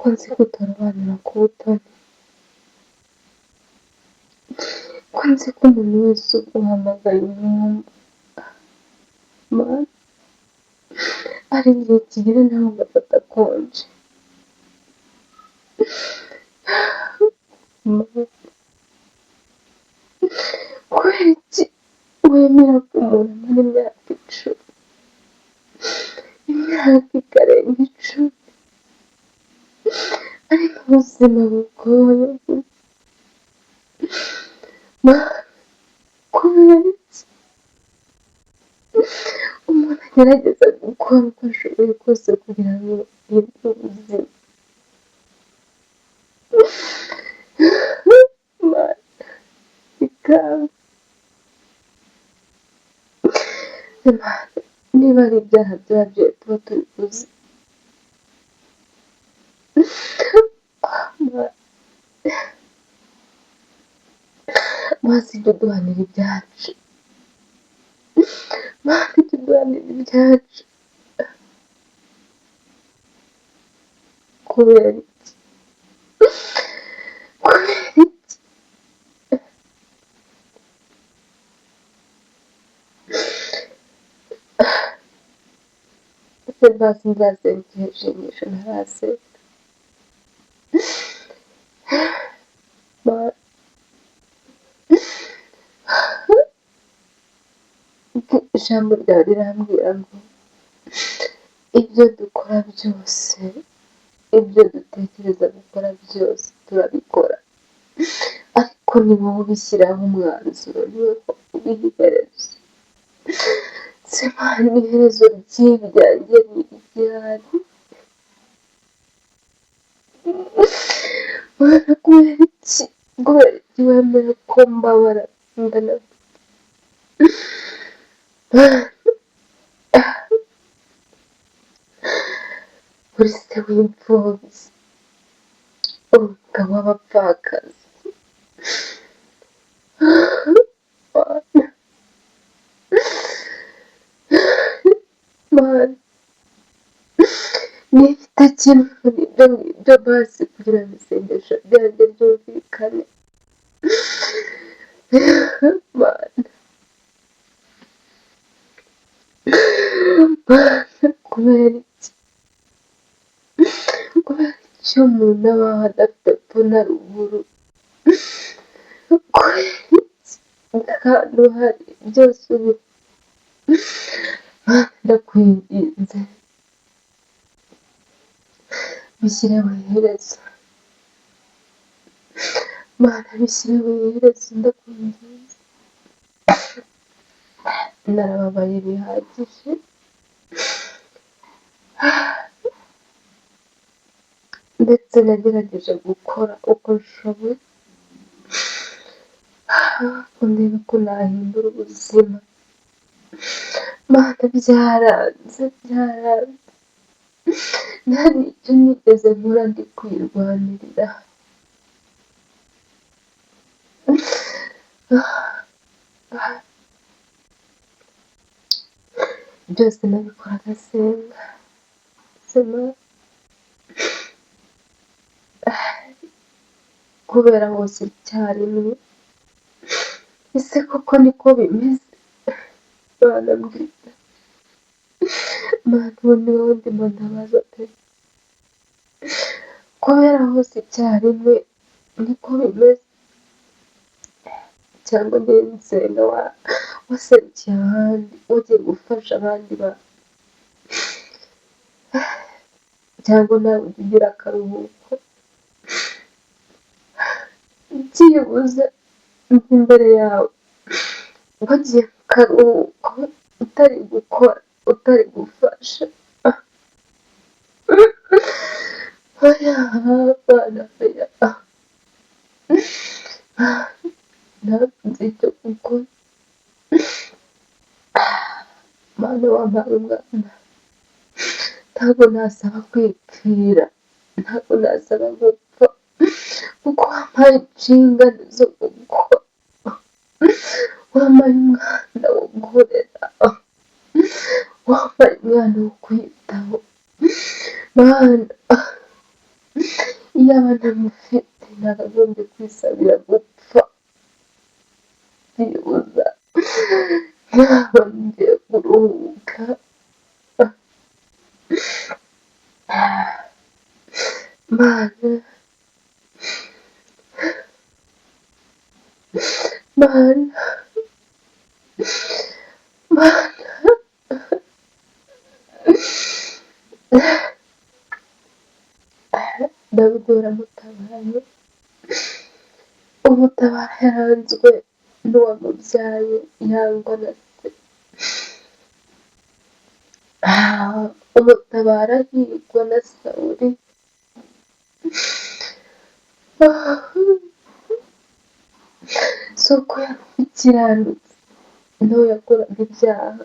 ko nzi kutarobanura ku butoni, ko nzi ko umuntu wese uhamagaye umwumva, Mana hari igihe kigera nawe ugafata konje, Mana kubera iki wemera ko umuntu amara imyaka 10, imyaka ikarenga 10 ariko ubuzima bugoye, Mana kubera iki umuntu agerageza gukora uko ashoboye kose kugira ngo yirinde ubuzima, Mana bikanga, Mana niba ari ibyaha byabyo tuba tubikoze, maze ibyo duhanira ibyacu, maze ibyo duhanira ibyacu, kubera iki, kubera iki, ese basi nzasenga igihe nshimisho ntarasenga, Mana ijambo ryawe rirambwira ngo ibyo dukora byose, ibyo dutekereza gukora byose turabikora, ariko ni wowe ubishyiraho umwanzuro, ni wowe ubiha iherezo, se Mana iherezo ry'ibi byanjye ni iryari, Mana kubera iki, kubera iki wemera ko mbabara ngana uri se w'imfubyi, umugabo w'abapfakazi, Mana niba itakiri muri ibyo ngibyo basi kugira ngo isengesho ryanjye ryumvikane, Mana kubera iki, kubera iki umuntu abaho adafite epfo na ruguru, kubera iki ahantu hari byose ubu, Mana ndakwinginze bishyire mu iherezo, Mana bishyire mu iherezo ndakwinginze, narababaye bihagije, ndetse nagerageje gukora uko nshoboye ngo ndebe ko nahindura ubuzima, Mana byaranze, nta n'icyo nigeze nkora ndi kwirwanirira, byose nabikoraga senga, Mana kubera hose icyarimwe, ese koko niko bimeze, Mana mbwira, Mana ubu ni wowe ndimo ndabaza pe, kubera hose icyarimwe niko bimeze, cyangwa njye nsenga waserukiye ahandi ugiye gufasha abandi bantu, cyangwa nawe ujya ugira akaruhuko, byibuze ndi imbere yawe wagiye mu karuhuko utari gukora, utari gufasha, oya Mana oya, ntabwo nzi icyo gukora, Mana wampaye umwana, ntabwo nasaba kwipfira, ntabwo nasaba gupfa, kuko wampaye inshingano zo gukora, wampaye umwana wo gukorera, wampaye umwana wo kwitaho, Mana iyaba ntamufite nakagombye kwisabira gupfa byibuza nkaba ngiye kuruhuka. Mana, Mana, Mana, Dawidi waramutabaye, umutabara yaranzwe n'uwamubyaye yangwa na se, umutabara ahigwa na Sawuli, si uko yari umukiranutsi, nawe yakoraga ibyaha.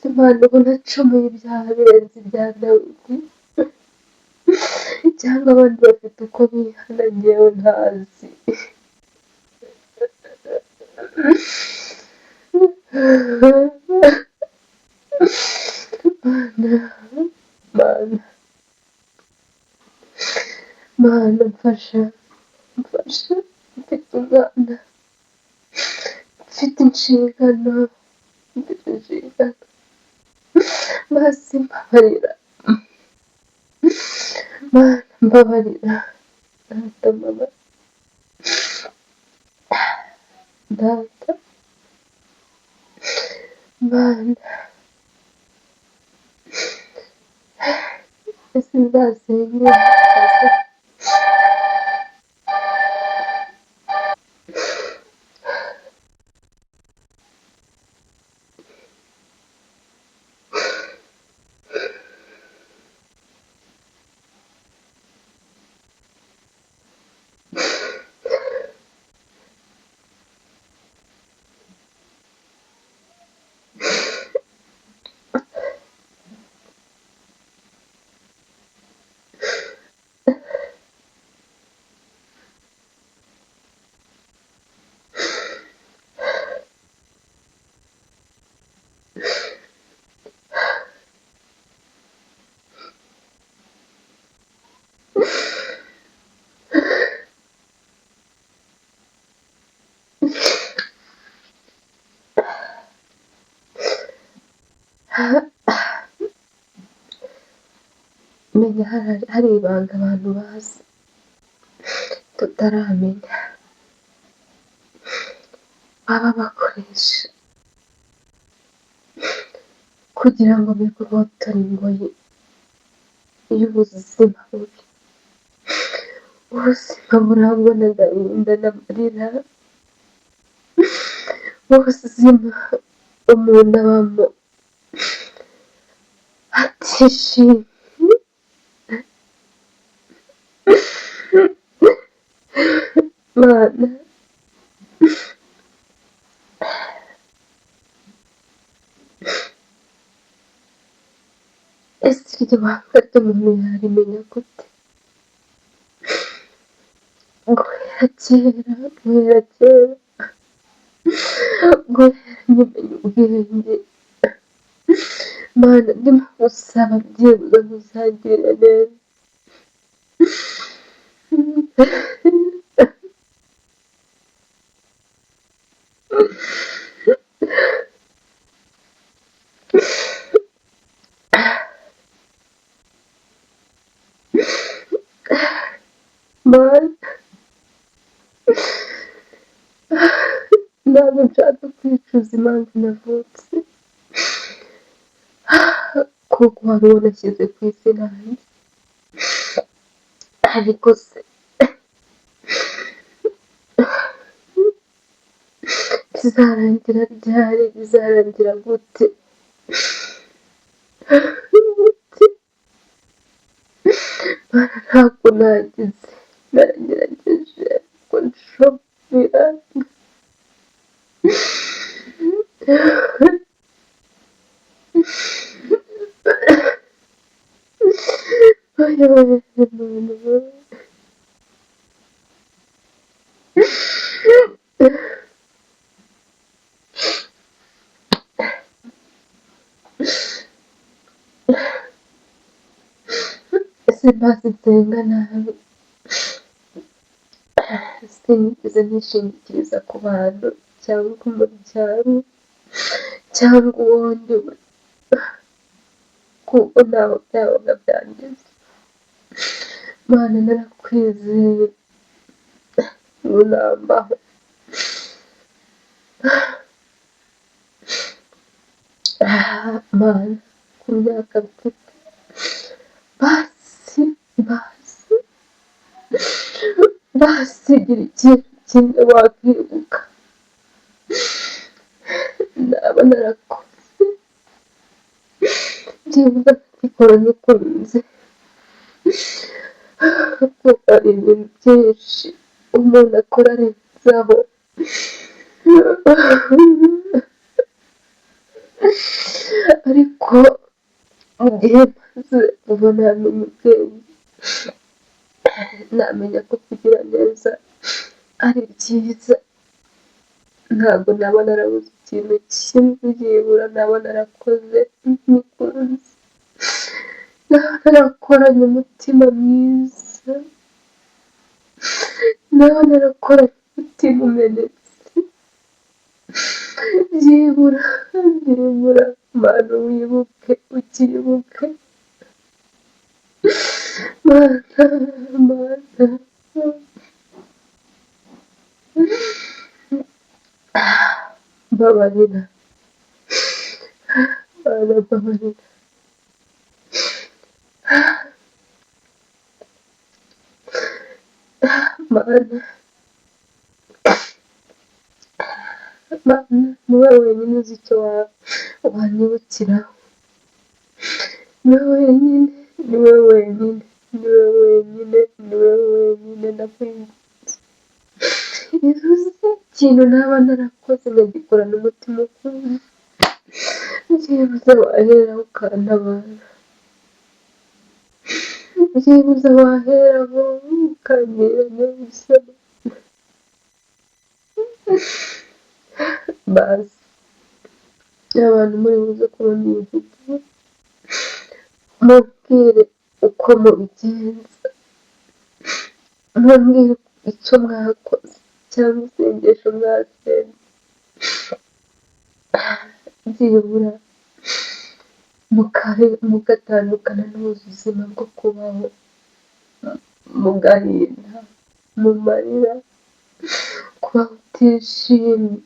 Imana ubu nacumuye ibyaha birenze ibya Dawidi, cyangwa abandi bafite uko bihana njyewe ntazi. Mana, Mana mfasha, mfasha, mfite umwana, mfite inshingano, basi mbabarira, Mana mbabarira, data mama, data, Mana, ese nzasenge mpagaze, menya hari ibanga abantu bazi tutaramenya, baba bakoresha kugira ngo bigobotore ingoyi y'ubuzima bubi, ubuzima burangwa n'agahinda n'amarira, ubuzima umuntu abamo atishimye. Mana, ese iryo banga ry'umuntu yarimenya gute? Guhera kera, guhera kera, guhera nkimenya ubwenge, Mana ndimo gusaba byibuze muzangirire neza. Mana, ntabwo nshaka kwicuza impamvu navutse, kuko wari uwo nashyize ku isi nanjye, ariko se bizarangira ryari? Bizarangira gute? Mana ntabwo nagize, naragerageje uko nshoboye, ese Simaze nsenga nabi, sinigeze nishingikiriza ku bantu cyangwa umuryango cyangwa uwundi we, kuko ntaho byabaga byangeze. Mana narakwizeye ngo unambaho. Mana ku myaka mfite, basi gira ikintu kimwe wakwibuka, naba narakoze byibuze nkagikora ngikunze, kuko hari ibintu byinshi umuntu akora arenzaho, ariko mu gihe maze ubu namenya ubwenge, namenya ko kugira neza ari byiza. Ntabwo naba narabuze ikintu kimwe byibura naba narakoze ngikunze, naba narakoranye umutima mwiza, naba narakoranye umutima umenetse, byibura Mana wibuke, ukibuke Mana, mbabarira Mana, mbabarira Mana, niwe wenyine uzi icyo wanyibukiraho, niwe wenyine ndakwinginze. Iyo uzi ikintu naba narakoze nkagikorana umutima ukunze, byibuze waheraho ukantabara, byibuze waheraho ukangirira neza. Basi abantu muri buze kubona iyi video, mubwire uko mubigenza, mubwire icyo mwakoze cyangwa isengesho mwasenze, byibura mugatandukana n'ubuzima bwo kubaho mu gahinda, mu marira, kubaho utishimye,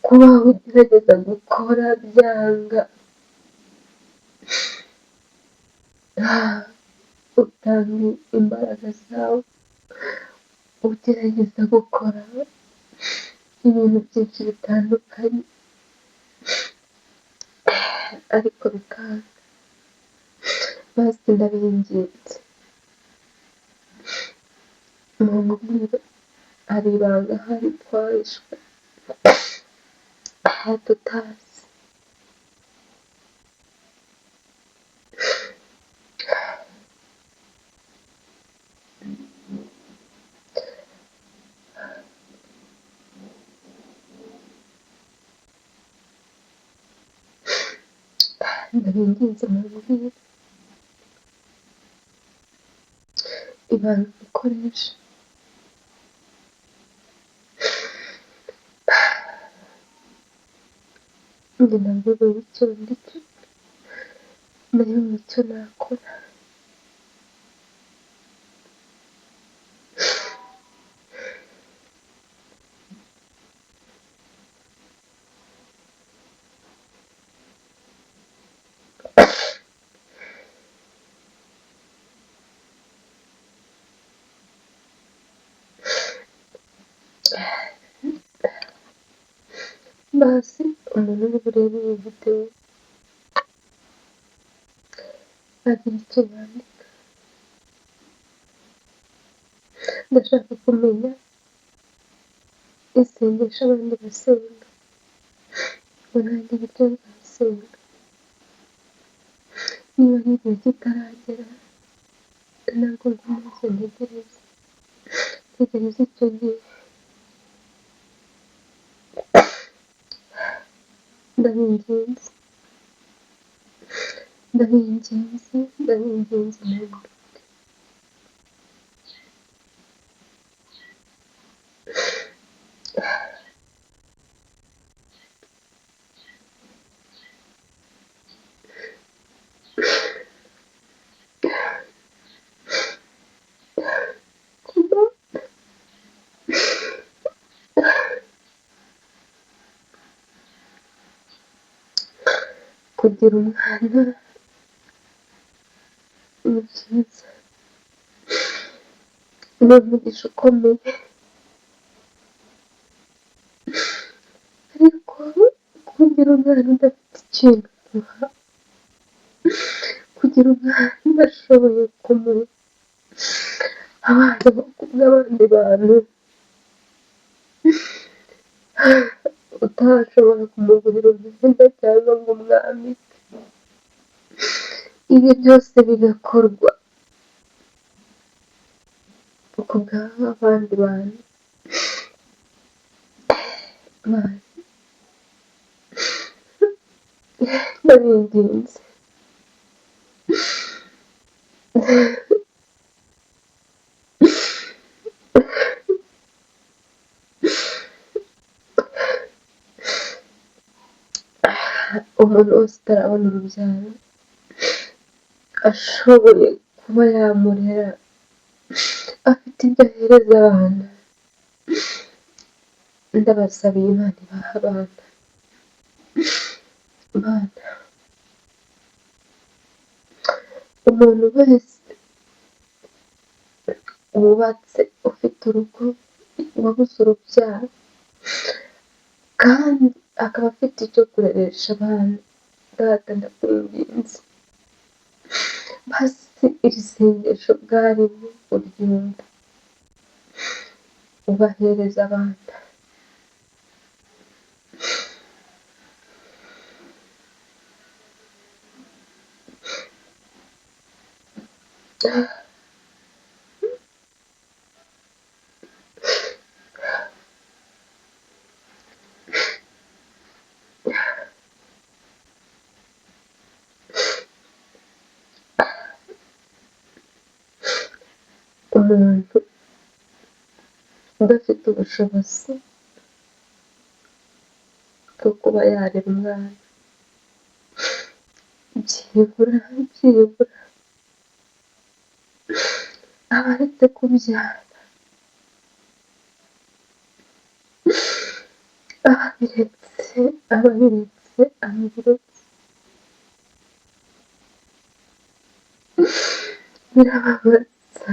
kubaho ugerageza gukora byanga, utanga imbaraga zawe ugerageza gukora ibintu byinshi bitandukanye, ariko bikanga. Basi ndabinginze mumbwire, hari ibanga hari twahishwe tutazi. Ndabinginze mumbwire ibanga ukoresha, njye nabwo icyo ndicyo, nayo icyo nakora. Basi umuntu uri burebe iyi video agira icyo yandika. Ndashaka kumenya isengesho abandi basenga, ngo nanjye ibyo nzasenga. Niba n'igihe kitaragera, ntabwo nkomeze ntegereze icyo gihe. Ndabinginze ndabinginze ndabinginze Mana, kugira umwana ni byiza, ni umugisha ukomeye, ariko kugira umwana udafite ikintu umuha, kugira umwana udashoboye kumuha abana b'abandi bantu, utashobora kumugurira umwenda cyangwa ngo umwambike, ibi byose bigakorwa ku bw'abandi bantu. Mana, ndabinginze, umuntu wese utarabona urubyaro ashoboye kuba yamurera, afite ibyo ahereza abana, ndabasabiye Imana ibaha abana. Mana, umuntu wese wubatse ufite urugo, wabuze urubyaro kandi akaba afite icyo kureresha abana, data ndakwinginze, basi iri sengesho bwarimo uryumva, ubahereza abana. Umuntu udafite ubushobozi bwo kuba yarera umwana, byibura aba aretse kubyara, aba abiretse, birababaza,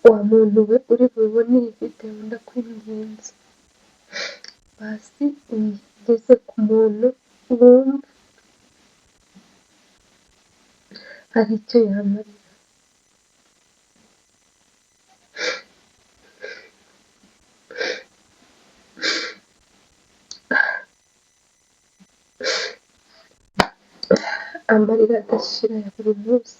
wa muntu we uri bubone iyi video ndakwinginze, basi uyigeze ku muntu wumva hari icyo yamarira. Amarira adashira ya buri munsi,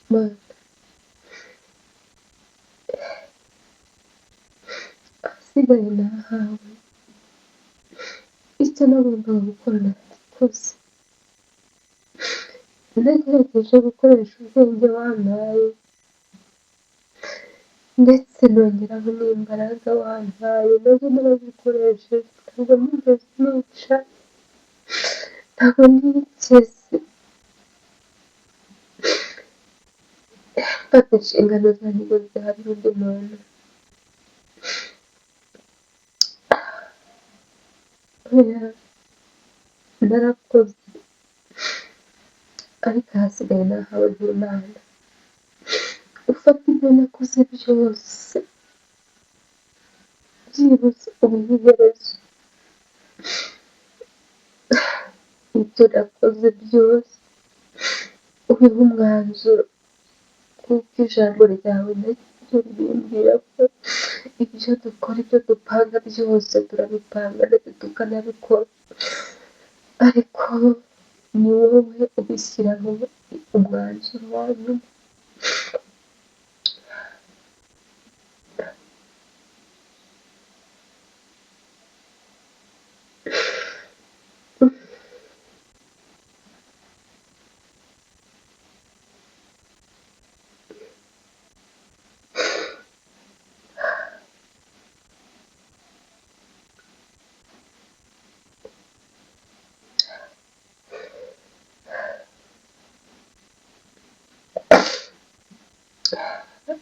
Mana, ahasigaye nahawe, icyo nagombaga gukora naragikoze, nagerageje gukoresha ubwenge wampaye ndetse nongeraho n'imbaraga wampaye, nazo narazikoresheje, ntabwo nigeze nica, ntabwo nigeze mfata inshingano zanjye ngo zihabwe undi muntu. oya narakoze ariko ahasigaye nahawe nk'Imana, ufata ibyo nakoze byose byibuze ubihe iherezo, ibyo nakoze byose ubihe umwanzuro, kuko ijambo ryawe naryo rimbwira ko ibyo dukora, ibyo dupanga byose turabipanga ndetse tukanabikora, ariko ni wowe ubishyiraho umwanzuro wa nyuma.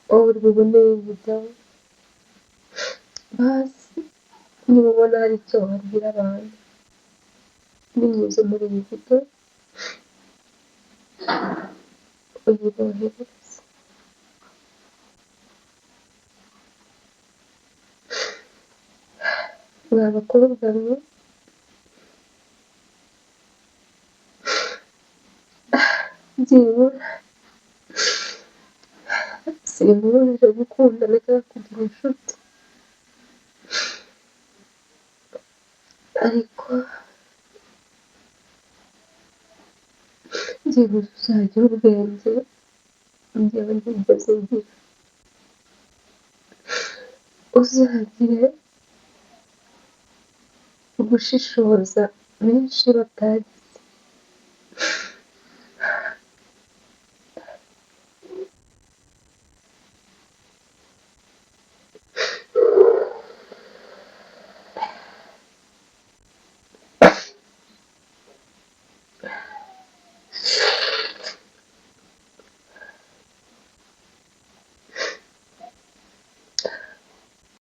Wowe uri buboneye video, basi niba ubona hari icyo wabwira abantu binyuze muri iyi video uyiboherereze. Mwa bakobwa mwe, byibura simbujije gukundana cyangwa kugira inshuti, ariko byibuze uzagira ubwenge njyewe ntigeze ngira, uzagire gushishoza benshi batagize,